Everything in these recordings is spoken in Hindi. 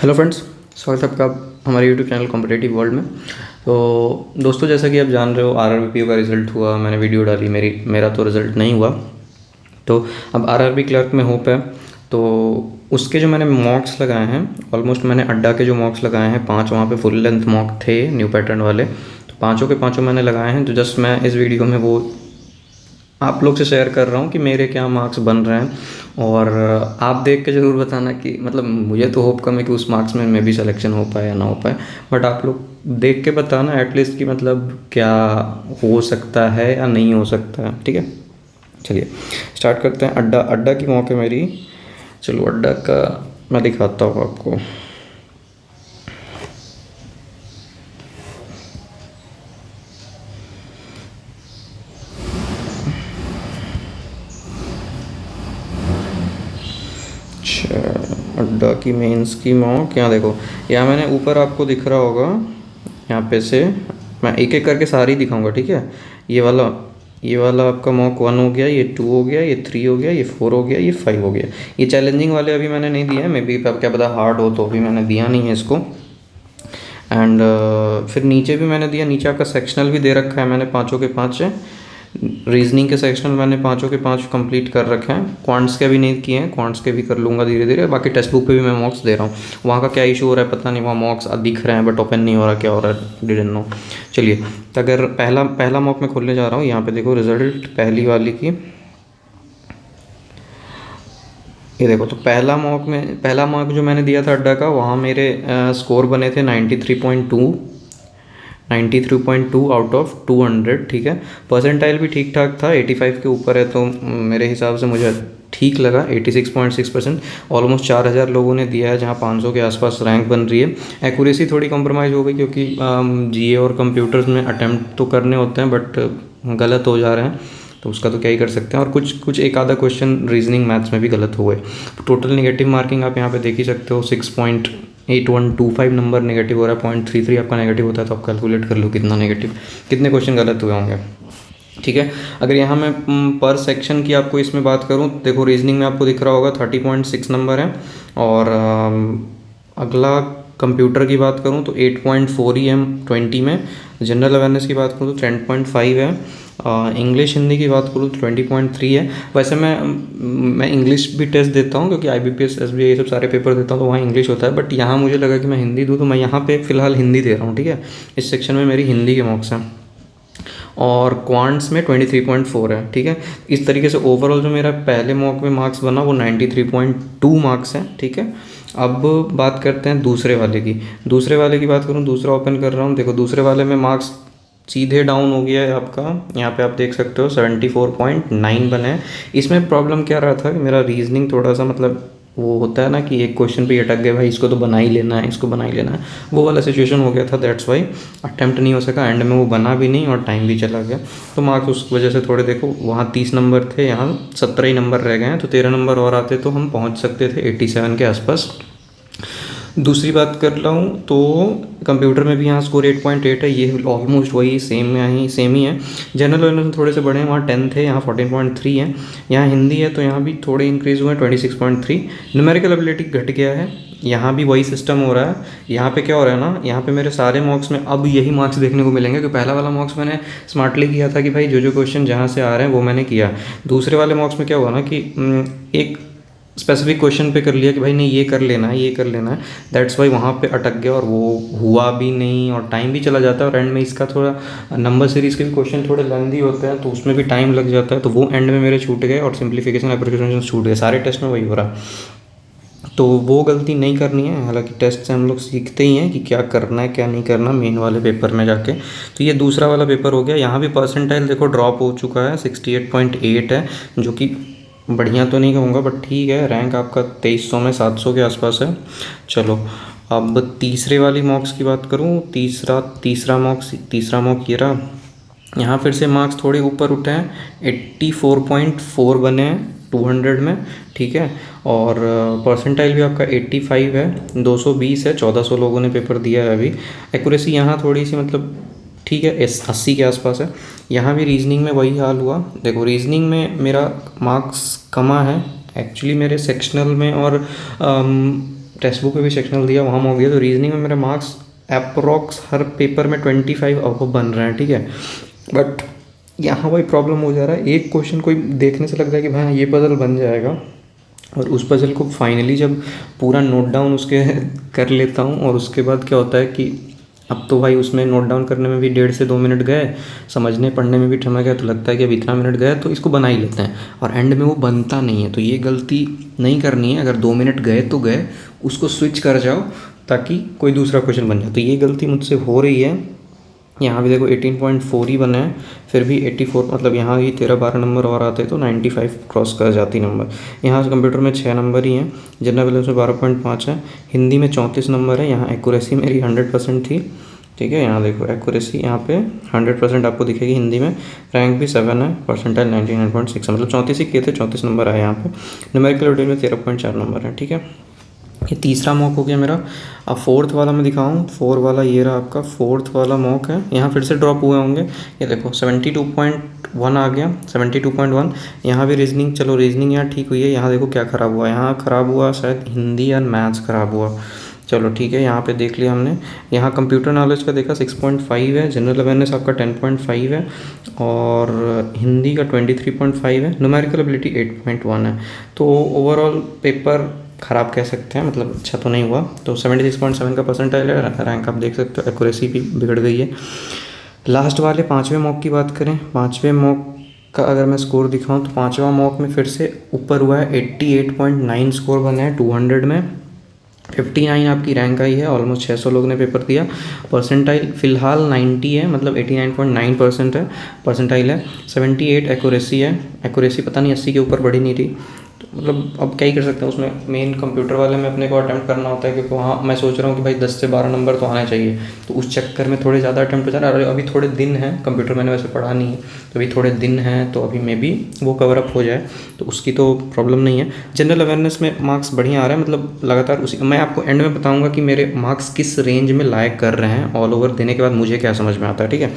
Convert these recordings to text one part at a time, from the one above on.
हेलो फ्रेंड्स, स्वागत है आपका हमारे यूट्यूब चैनल कॉम्पिटिटिव वर्ल्ड में। तो दोस्तों, जैसा कि आप जान रहे हो आरआरबी का रिज़ल्ट हुआ, मैंने वीडियो डाली, मेरा तो रिज़ल्ट नहीं हुआ। तो अब आरआरबी क्लर्क में होप है। तो उसके जो मैंने मॉक्स लगाए हैं, ऑलमोस्ट मैंने अड्डा के जो मॉक्स लगाए हैं 5 वहाँ पे फुल लेंथ मॉक थे न्यू पैटर्न वाले, तो पाँचों के पाँचों मैंने लगाए हैं। तो जस्ट मैं इस वीडियो में वो आप लोग से शेयर कर रहा हूँ कि मेरे क्या मार्क्स बन रहे हैं। और आप देख के ज़रूर बताना कि मतलब मुझे तो होप कम है कि उस मार्क्स में भी सिलेक्शन हो पाए या ना हो पाए, बट आप लोग देख के बताना एटलीस्ट कि मतलब क्या हो सकता है या नहीं हो सकता है। ठीक है, चलिए स्टार्ट करते हैं। अड्डा अड्डा की मौके मेरी, चलो अड्डा का मैं दिखाता हूँ आपको। अड्डा की मेंस की मॉक यहाँ देखो, यहाँ मैंने ऊपर आपको दिख रहा होगा, यहाँ पे से मैं एक एक करके सारी दिखाऊंगा। ठीक है, ये वाला आपका मॉक 1 हो गया, ये 2 हो गया, ये 3 हो गया, ये 4 हो गया, ये 5 हो गया। ये चैलेंजिंग वाले अभी मैंने नहीं दिए हैं, मे बी क्या पता हार्ड हो, तो अभी मैंने दिया नहीं है इसको। एंड फिर नीचे भी मैंने दिया, नीचे आपका सेक्शनल भी दे रखा है मैंने पाँचों के पाँच। रीजनिंग के सेक्शनल मैंने पाँचों के पाँच कंप्लीट कर रखे हैं। क्वांट्स के भी नहीं किए हैं, क्वांट्स के भी कर लूँगा धीरे धीरे। बाकी टेक्स्ट बुक पे भी मैं मॉक्स दे रहा हूँ। वहाँ का क्या इशू हो रहा है पता नहीं, वहाँ मॉक्स दिख रहे हैं बट ओपन नहीं हो रहा, क्या हो रहा है डिडंट नो। चलिए, तो अगर पहला मॉक मैं खोलने जा रहा हूँ, यहाँ पे देखो रिजल्ट पहली वाली की, ये देखो। तो पहला मॉक जो मैंने दिया था अड्डा का, वहाँ मेरे स्कोर बने थे 93.2 आउट ऑफ 200। ठीक है, परसेंटाइल भी ठीक ठाक था, 85 के ऊपर है, तो मेरे हिसाब से मुझे ठीक लगा। 86.6%, ऑलमोस्ट 4000 लोगों ने दिया है, जहाँ 500 के आसपास रैंक बन रही है। एक्यूरेसी थोड़ी कॉम्प्रोमाइज़ हो गई, क्योंकि जीए और कंप्यूटर्स में अटैम्प्ट तो करने होते हैं बट गलत हो जा रहे हैं, तो उसका तो क्या ही कर सकते हैं। और कुछ एक आधा क्वेश्चन रीजनिंग मैथ्स में भी गलत हो गए। टोटल नेगेटिव मार्किंग आप यहाँ पे देख ही सकते हो, 6.8125 नंबर नेगेटिव हो रहा है। 0.33 आपका नेगेटिव होता है, तो आप कैलकुलेट कर लो कितना नेगेटिव, कितने क्वेश्चन गलत हुए होंगे। ठीक है, अगर यहाँ मैं पर सेक्शन की आपको इसमें बात करूँ, देखो रीजनिंग में आपको दिख रहा होगा 30.6 नंबर है। और अगला कंप्यूटर की बात करूँ तो 8.4 ही है 20 में। जनरल अवेयरनेस की बात करूँ तो 10.5 है। इंग्लिश हिंदी की बात करूँ तो 20.3 है। वैसे मैं इंग्लिश भी टेस्ट देता हूँ, क्योंकि IBPS SBI ये सब सारे पेपर देता हूँ, तो वहाँ इंग्लिश होता है। बट यहाँ मुझे लगा कि मैं हिंदी दूँ, तो मैं यहाँ पे फ़िलहाल हिंदी दे रहा हूँ। ठीक है, इस सेक्शन में मेरी हिंदी के मार्क्स हैं। और क्वांट्स में 23.4 है। ठीक है, इस तरीके से ओवरऑल जो मेरा पहले मॉक में मार्क्स बना वो 93.2 मार्क्स है। ठीक है, अब बात करते हैं दूसरे वाले की बात करूँ, दूसरा ओपन कर रहा हूँ। देखो दूसरे वाले में मार्क्स सीधे डाउन हो गया है आपका, यहाँ पे आप देख सकते हो 74.9 बने हैं। इसमें प्रॉब्लम क्या रहा था कि मेरा रीजनिंग थोड़ा सा मतलब वो होता है ना कि एक क्वेश्चन पे अटक गए, भाई इसको तो बना ही लेना है, इसको बना ही लेना है, वो वाला सिचुएशन हो गया था। दैट्स वाई अटैम्प्ट नहीं हो सका, एंड में वो बना भी नहीं और टाइम भी चला गया। तो मार्क्स उस वजह से थोड़े, देखो वहाँ 30 नंबर थे, यहाँ 17 ही नंबर रह गए हैं। तो 13 नंबर और आते तो हम पहुँच सकते थे 87 के आसपास। दूसरी बात कर रहा हूँ तो कंप्यूटर में भी यहाँ स्कोर 8.8 है, ये ऑलमोस्ट वही सेम ही है। जनरल अवेयरनेस में थोड़े से बड़े हैं, वहाँ 10 थे, यहाँ 14.3 है। यहाँ हिंदी है तो यहाँ भी थोड़े इंक्रीज़ हुए हैं, 26.3। न्यूमेरिकल एबिलिटी घट गया है, यहाँ भी वही सिस्टम हो रहा है। यहाँ पे क्या हो रहा है ना, यहाँ पे मेरे सारे मॉक्स में अब यही मार्क्स देखने को मिलेंगे, कि पहला वाला मॉक्स मैंने स्मार्टली किया था कि भाई जो क्वेश्चन जहाँ से आ रहे हैं वो मैंने किया। दूसरे वाले मॉक्स में क्या हुआ ना कि एक स्पेसिफिक क्वेश्चन पे कर लिया कि भाई नहीं ये कर लेना है, दैट्स वाई वहाँ पे अटक गया और वो हुआ भी नहीं, और टाइम भी चला जाता है। और एंड में इसका थोड़ा नंबर सीरीज़ के भी क्वेश्चन थोड़े लेंदी होते हैं, तो उसमें भी टाइम लग जाता है, तो वो एंड में मेरे छूट गए और सिंप्लीफिकेशन एप्लीकेशन छूट गए। सारे टेस्ट में वही हो रहा, तो वो गलती नहीं करनी है। हालांकि टेस्ट से हम लोग सीखते ही हैं कि क्या करना है क्या नहीं करना मेन वाले पेपर में जाके। तो ये दूसरा वाला पेपर हो गया। यहाँ भी परसेंटाइल देखो ड्रॉप हो चुका है, 68.8 है, जो कि बढ़िया तो नहीं कहूँगा बट ठीक है। रैंक आपका 2300 में 700 के आसपास है। चलो, अब तीसरे वाली मॉक्स की बात करूँ, तीसरा मॉक ये रहा। यहाँ फिर से मार्क्स थोड़े ऊपर उठे हैं, 84.4 बने हैं 200 में। ठीक है, और परसेंटाइल भी आपका 85 है, 220 है, 1400 लोगों ने पेपर दिया है अभी। एक्यूरेसी यहाँ थोड़ी सी मतलब ठीक है, 80 के आसपास है। यहाँ भी रीजनिंग में वही हाल हुआ। देखो रीजनिंग में मेरा मार्क्स कमा है एक्चुअली, मेरे सेक्शनल में और टेक्स्ट बुक में भी सेक्शनल दिया, वहाँ मॉक दिया, तो रीजनिंग में मेरे मार्क्स अप्रॉक्स हर पेपर में 25 अबव बन रहे हैं, ठीक है। बट यहाँ वही प्रॉब्लम हो जा रहा है, एक क्वेश्चन कोई देखने से लगता है कि भाई ये पजल बन जाएगा, और उस पजल को फाइनली जब पूरा नोट डाउन उसके कर लेता हूँ, और उसके बाद क्या होता है कि अब तो भाई उसमें नोट डाउन करने में भी 1.5 से 2 मिनट गए, समझने पढ़ने में भी समय गया, तो लगता है कि अब इतना मिनट गया तो इसको बना ही लेते हैं, और एंड में वो बनता नहीं है। तो ये गलती नहीं करनी है, अगर 2 मिनट गए तो गए, उसको स्विच कर जाओ ताकि कोई दूसरा क्वेश्चन बन जाए। तो ये गलती मुझसे हो रही है। यहाँ भी देखो 18.4 ही बना है, फिर भी 84, मतलब यहाँ ही 13-12 नंबर और आते तो 95 क्रॉस कर जाती नंबर। यहाँ से कंप्यूटर में 6 नंबर ही हैं, जनरल बैलेंस में 12.5 है, हिंदी में 34 नंबर है। यहाँ एक्यूरेसी मेरी 100% थी, ठीक है। यहाँ देखो एक्यूरेसी यहाँ पे 100% आपको दिखेगी हिंदी में। रैंक भी 7 है, परसेंटाइल 99.6 है, मतलब 34 ही किए थे, 34 नंबर आए यहाँ पे। न्यूमेरिकल एबिलिटी में 13.4 नंबर है, ठीक है। ये तीसरा मॉक हो गया मेरा। अब फोर्थ वाला मैं दिखाऊँ, 4 वाला ये रहा आपका, फोर्थ वाला मॉक है। यहाँ फिर से ड्रॉप हुए होंगे, ये देखो 72.1 आ गया, 72.1। यहाँ भी रीजनिंग, चलो रीजनिंग यहाँ ठीक हुई है। यहाँ देखो क्या ख़राब हुआ, यहाँ ख़राब हुआ शायद हिंदी और मैथ्स ख़राब हुआ, चलो ठीक है, यहाँ पे देख लिया हमने। यहाँ कंप्यूटर नॉलेज का देखा 6.5 है, जनरल अवेयरनेस आपका 10.5 है, और हिंदी का 23.5 है, न्यूमेरिकल एबिलिटी 8.1 है। तो ओवरऑल पेपर ख़राब कह सकते हैं, मतलब अच्छा तो नहीं हुआ। तो 76.7 का परसेंटाइल है, रैंक आप देख सकते हो, एक्यूरेसी भी बिगड़ गई है। लास्ट वाले 5वें मॉक की बात करें, 5वें मॉक का अगर मैं स्कोर दिखाऊं तो 5वां मॉक में फिर से ऊपर हुआ है, 88.9 स्कोर बना है 200 में, 59 आपकी रैंक आई है, ऑलमोस्ट 600 लोगों ने पेपर दिया। परसेंटाइल फ़िलहाल 90 है, मतलब 89.9% है परसेंटाइल है। 78 एक्यूरेसी है, एक्यूरेसी पता नहीं 80 के ऊपर बढ़ी नहीं रही, तो मतलब अब क्या ही कर सकते हैं। उसमें मेन कंप्यूटर वाले में अपने को अटैम्प्ट करना होता है, क्योंकि वहाँ मैं सोच रहा हूँ कि भाई 10 से 12 नंबर तो आना चाहिए, तो उस चक्कर में थोड़े ज़्यादा अटैम्प्ट हो जा रहा है। अभी थोड़े दिन हैं, कंप्यूटर मैंने वैसे पढ़ा नहीं है, तो अभी थोड़े दिन हैं, तो अभी मे बी वो कवर अप हो जाए, तो उसकी तो प्रॉब्लम नहीं है। जनरल अवेयरनेस में मार्क्स बढ़िया आ रहे हैं, मतलब लगातार उसी, मैं आपको एंड में बताऊँगा कि मेरे मार्क्स किस रेंज में लायक कर रहे हैं, ऑल ओवर देने के बाद मुझे क्या समझ में आता है, ठीक है।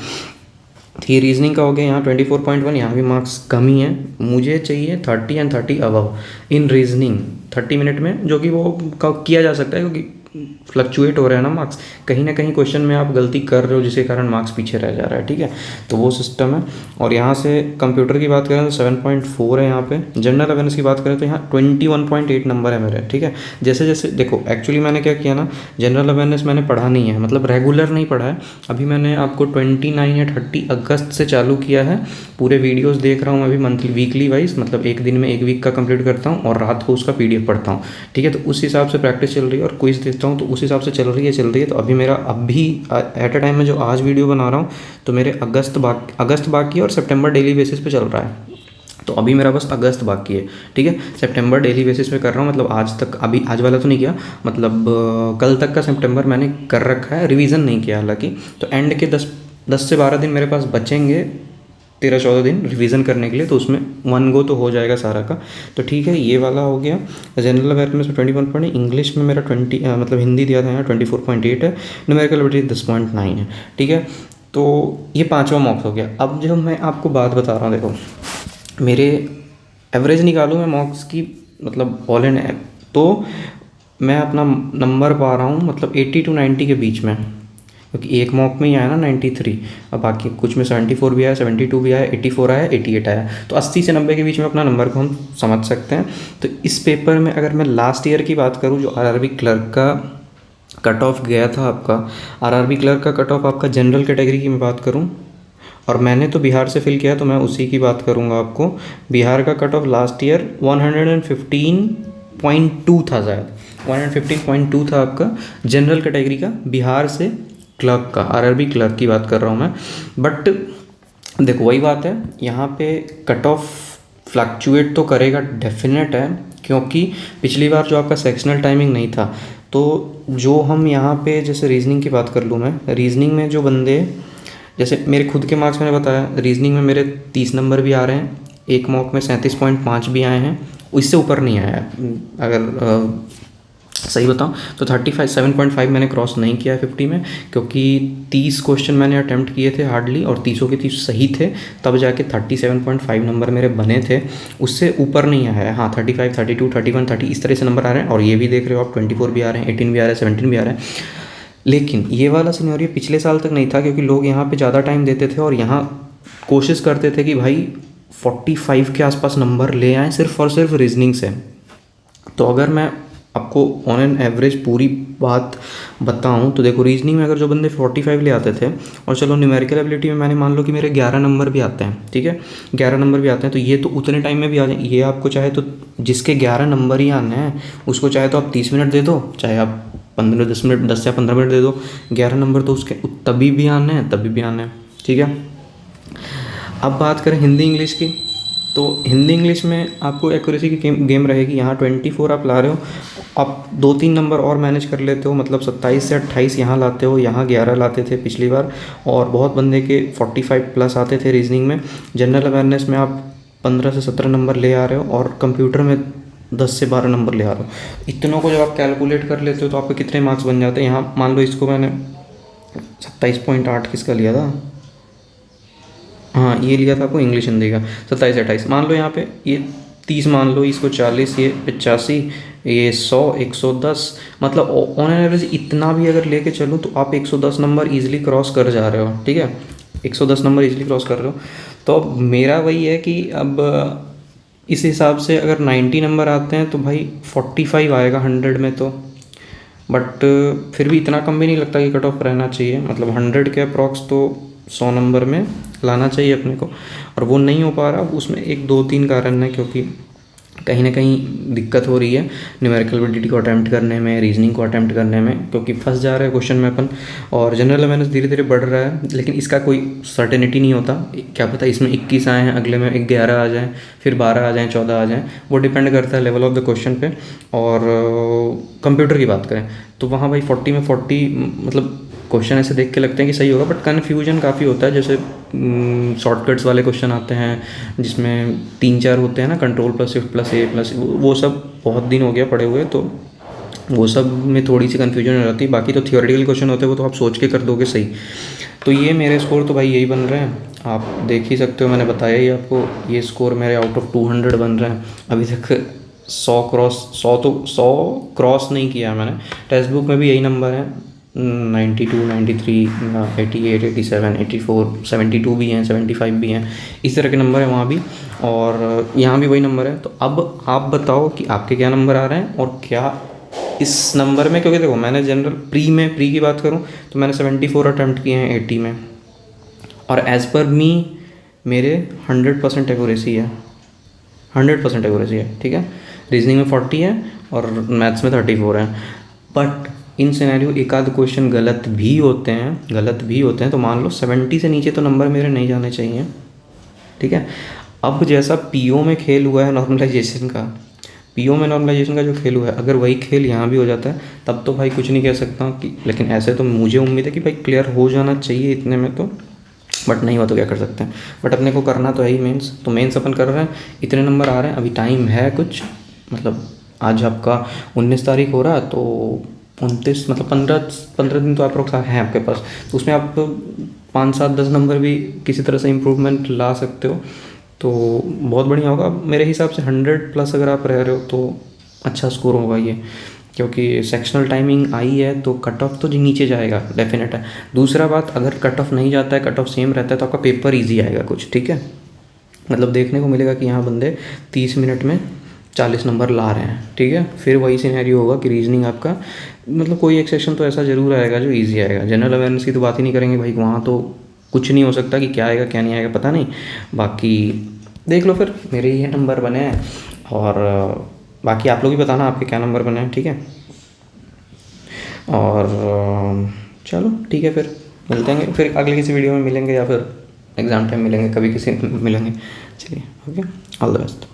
ये रीजनिंग का हो गया, यहाँ 24.1, यहाँ भी मार्क्स कम ही है। मुझे चाहिए 30 and 30 above in reasoning 30 minute में, जो कि वो किया जा सकता है, क्योंकि फ्लक्चुएट हो रहे हैं ना मार्क्स, कहीं ना कहीं क्वेश्चन में आप गलती कर रहे हो जिसके कारण मार्क्स पीछे रह जा रहा है, ठीक है। तो वो सिस्टम है। और यहाँ से कंप्यूटर की बात करें तो 7.4 है यहाँ पे। जनरल अवेयरनेस की बात करें तो यहाँ 21.8 नंबर है मेरे, ठीक है। जैसे जैसे देखो, एक्चुअली मैंने क्या किया ना, जनरल अवेयरनेस मैंने पढ़ा नहीं है, मतलब रेगुलर नहीं पढ़ा है। अभी मैंने आपको 29 या 30 अगस्त से चालू किया है, पूरे वीडियोस देख रहा हूँ मैं अभी मंथली वीकली वाइज, मतलब एक दिन में 1 वीक का कंप्लीट करता हूँ, और रात को उसका PDF पढ़ता हूँ, ठीक है। तो उस हिसाब से प्रैक्टिस चल रही है, और क्विज देता हूँ, तो उस हिसाब से चल रही है। तो अभी मेरा अभी एट अ टाइम में जो आज वीडियो बना रहा हूँ, तो मेरे अगस्त बाकी है, और सितंबर डेली बेसिस पे चल रहा है। तो अभी मेरा बस अगस्त बाकी है, ठीक है। सितंबर डेली बेसिस पे कर रहा हूँ, मतलब आज तक, अभी आज वाला तो नहीं किया, मतलब कल तक का सितंबर मैंने कर रखा है, रिवीजन नहीं किया हालांकि। तो एंड के 10 से 12 दिन मेरे पास बचेंगे, 13-14 दिन रिवीजन करने के लिए, तो उसमें 1 गो तो हो जाएगा सारा का। तो ठीक है, ये वाला हो गया। जनरल अवेयरनेस में 21 पॉइंट, इंग्लिश में मेरा 20, मतलब हिंदी दिया था यहाँ 24.8 है, न्यूमेरिकल एबिलिटी 10.9 है, ठीक है। तो ये 5वां मॉक्स हो गया। अब जो मैं आपको बात बता रहा हूँ, देखो मेरे एवरेज निकालूँ मैं मॉक्स की, मतलब ऑल एंड, तो मैं अपना नंबर पा रहा हूँ मतलब 80 to 90 के बीच में, क्योंकि एक मॉक में ही आया ना 93, और बाकी कुछ में 74 भी आया, 72 भी आया, 84 आया, 88 आया, तो 80 से 90 के बीच में अपना नंबर को हम समझ सकते हैं। तो इस पेपर में अगर मैं लास्ट ईयर की बात करूँ, जो RRB क्लर्क का कट ऑफ गया था आपका, RRB क्लर्क का कट ऑफ आपका जनरल कैटेगरी की मैं बात करूँ, और मैंने तो बिहार से फिल किया, तो मैं उसी की बात करूँगा आपको। बिहार का कट ऑफ लास्ट ईयर 115.2 था, शायद 115.2 था आपका जनरल कैटेगरी का, बिहार से क्लर्क का, RRB क्लर्क की बात कर रहा हूँ मैं। बट देखो वही बात है, यहाँ पे कट ऑफ फ्लक्चुएट तो करेगा, डेफिनेट है, क्योंकि पिछली बार जो आपका सेक्शनल टाइमिंग नहीं था, तो जो हम यहाँ पे जैसे रीजनिंग की बात कर लूँ मैं, रीजनिंग में जो बंदे, जैसे मेरे खुद के मार्क्स मैंने बताया, रीजनिंग में मेरे 30 नंबर भी आ रहे हैं, एक मॉक में 37.5 भी आए हैं, इससे ऊपर नहीं आया। अगर सही बताऊं तो 7.5 मैंने क्रॉस नहीं किया है 50 में, क्योंकि 30 क्वेश्चन मैंने अटैम्प्ट किए थे हार्डली, और 30 के 30 सही थे, तब जाके 37.5 नंबर मेरे बने थे। उससे ऊपर नहीं आया है। हाँ 35, 32, 31, 30 इस तरह से नंबर आ रहे हैं, और ये भी देख रहे हो आप 24 भी आ रहे हैं, 18 भी आ रहे हैं, 17 भी आ रहे हैं। लेकिन ये वाला सिनेरियो पिछले साल तक नहीं था, क्योंकि लोग यहाँ पे ज़्यादा टाइम देते थे और यहाँ कोशिश करते थे कि भाई 45 के आसपास नंबर ले आएँ सिर्फ और सिर्फ रीजनिंग से। तो अगर मैं आपको ऑन एन एवरेज पूरी बात बताऊं तो देखो, रीजनिंग में अगर जो बंदे 45 ले आते थे, और चलो न्यूमेरिकल एबिलिटी में मैंने मान लो कि मेरे 11 नंबर भी आते हैं, ठीक है, 11 नंबर भी आते हैं, तो ये तो उतने टाइम में भी आ जाए। ये आपको चाहे तो जिसके 11 नंबर ही आने हैं उसको चाहे तो आप 30 मिनट दे दो, चाहे आप 10 या 15 मिनट दे दो, 11 नंबर तो उसके तभी भी आने हैं, तभी भी आने हैं, ठीक है। अब बात करें हिंदी इंग्लिश की, तो हिंदी इंग्लिश में आपको एक्यूरेसी की गेम रहेगी। यहाँ 24 आप ला रहे हो, आप 2-3 नंबर और मैनेज कर लेते हो, मतलब 27 से 28 यहाँ लाते हो, यहाँ 11 लाते थे पिछली बार, और बहुत बंदे के 45 प्लस आते थे रीजनिंग में। जनरल अवेयरनेस में आप 15 से 17 नंबर ले आ रहे हो, और कंप्यूटर में 10 से 12 नंबर ले आ रहे हो। इतनों को जब आप कैलकुलेट कर लेते हो तो आपके कितने मार्क्स बन जाते हैं। यहाँ मान लो इसको मैंने 27.8 किसका लिया था, हाँ ये लिया था आपको इंग्लिश हिंदी का 27-28, मान लो यहाँ पे ये 30 मान लो, इसको 40, ये 85, ये 100, 110, मतलब ऑन एन एवरेज इतना भी अगर लेके चलूँ तो आप 110 नंबर ईजिली क्रॉस कर जा रहे हो, ठीक है, 110 नंबर ईजिली क्रॉस कर रहे हो। तो अब मेरा वही है कि अब इस हिसाब से अगर 90 नंबर आते हैं तो भाई 45 आएगा 100 में तो, बट फिर भी इतना कम भी नहीं लगता कि कट ऑफ रहना चाहिए, मतलब 100 के अप्रॉक्स तो 100 नंबर में लाना चाहिए अपने को, और वो नहीं हो पा रहा। उसमें 1-2-3 कारण है, क्योंकि कहीं ना कहीं दिक्कत हो रही है न्यूमेरिकल एबिलिटी को अटैम्प्ट करने में, रीजनिंग को अटैम्प्ट करने में, क्योंकि फंस जा रहा है क्वेश्चन में अपन। और जनरल अवेयरनेस धीरे धीरे बढ़ रहा है, लेकिन इसका कोई सर्टेनिटी नहीं होता, क्या पता इसमें 21 आए हैं, अगले में 11 आ जाएँ, फिर 12 आ जाएँ, 14 आ जाएँ, वो डिपेंड करता है लेवल ऑफ द क्वेश्चन पे। और कंप्यूटर की बात करें तो वहाँ भाई 40 में 40, मतलब क्वेश्चन ऐसे देख के लगते हैं कि सही होगा, बट कन्फ्यूजन काफ़ी होता है। जैसे शॉर्टकट्स वाले क्वेश्चन आते हैं जिसमें 3-4 होते हैं ना, कंट्रोल प्लस शिफ्ट प्लस ए प्लस, वो सब बहुत दिन हो गया पढ़े हुए, तो वो सब में थोड़ी सी कन्फ्यूजन हो जाती है। बाकी तो थियोरेटिकल क्वेश्चन होते हैं, वो तो आप सोच के कर दोगे सही। तो ये मेरे स्कोर तो भाई यही बन रहे हैं, आप देख ही सकते हो, मैंने बताया ही आपको, ये स्कोर मेरे आउट ऑफ 200 बन रहे हैं। अभी तक 100 क्रॉस नहीं किया मैंने। टेक्स्ट बुक में भी यही नंबर है, 92, 93, 88, 87, 84, 72 भी हैं, 75 भी हैं, इस तरह के नंबर हैं वहाँ भी, और यहाँ भी वही नंबर है। तो अब आप बताओ कि आपके क्या नंबर आ रहे हैं, और क्या इस नंबर में, क्योंकि देखो मैंने जनरल प्री की बात करूँ तो मैंने 74 अटैम्प्ट किए हैं 80 में, और एज़ पर मी मेरे 100% एक्यूरेसी है, 100% एक्यूरेसी है, ठीक है। रीजनिंग में 40 है और मैथ्स में 34 है। बट इन सिनेरियो एक आध क्वेश्चन गलत भी होते हैं, तो मान लो 70 से नीचे तो नंबर मेरे नहीं जाने चाहिए, ठीक है। अब जैसा पीओ में खेल हुआ है नॉर्मलाइजेशन का जो खेल हुआ है, अगर वही खेल यहाँ भी हो जाता है तब तो भाई कुछ नहीं कह सकता कि, लेकिन ऐसे तो मुझे उम्मीद है कि भाई क्लियर हो जाना चाहिए इतने में तो, बट नहीं हुआ तो क्या कर सकते हैं। बट अपने को करना तो है ही मेंस, तो मेंस अपन कर रहे हैं, इतने नंबर आ रहे हैं, अभी टाइम है कुछ, मतलब आज आपका 19 तारीख हो रहा है, तो 29 मतलब 15 दिन तो अप्रोक्स हैं आपके पास, तो उसमें आप 5, 7, 10 नंबर भी किसी तरह से इम्प्रूवमेंट ला सकते हो, तो बहुत बढ़िया होगा। मेरे हिसाब से 100+ अगर आप रह रहे हो तो अच्छा स्कोर होगा ये, क्योंकि सेक्शनल टाइमिंग आई है तो कट ऑफ तो नीचे जाएगा, डेफिनेट है। दूसरा बात, अगर कट ऑफ नहीं जाता है, कट ऑफ सेम रहता है, तो आपका पेपर ईजी आएगा कुछ, ठीक है। मतलब देखने को मिलेगा कि यहाँ बंदे 30 मिनट में 40 नंबर ला रहे हैं, ठीक है। फिर वही सिनेरियो होगा कि रीजनिंग आपका, मतलब कोई एक सेक्शन तो ऐसा ज़रूर आएगा जो इजी आएगा। जनरल अवेयरनेस की तो बात ही नहीं करेंगे भाई, वहाँ तो कुछ नहीं हो सकता कि क्या आएगा क्या नहीं आएगा पता नहीं। बाकी देख लो, फिर मेरे ये नंबर बने हैं, और बाकी आप लोग ही बताना आपके क्या नंबर बने हैं, ठीक है। और चलो ठीक है, फिर मिलते हैं, फिर अगले किसी वीडियो में मिलेंगे, या फिर एग्ज़ाम टाइम मिलेंगे, कभी किसी मिलेंगे। चलिए, ओके, ऑल द बेस्ट।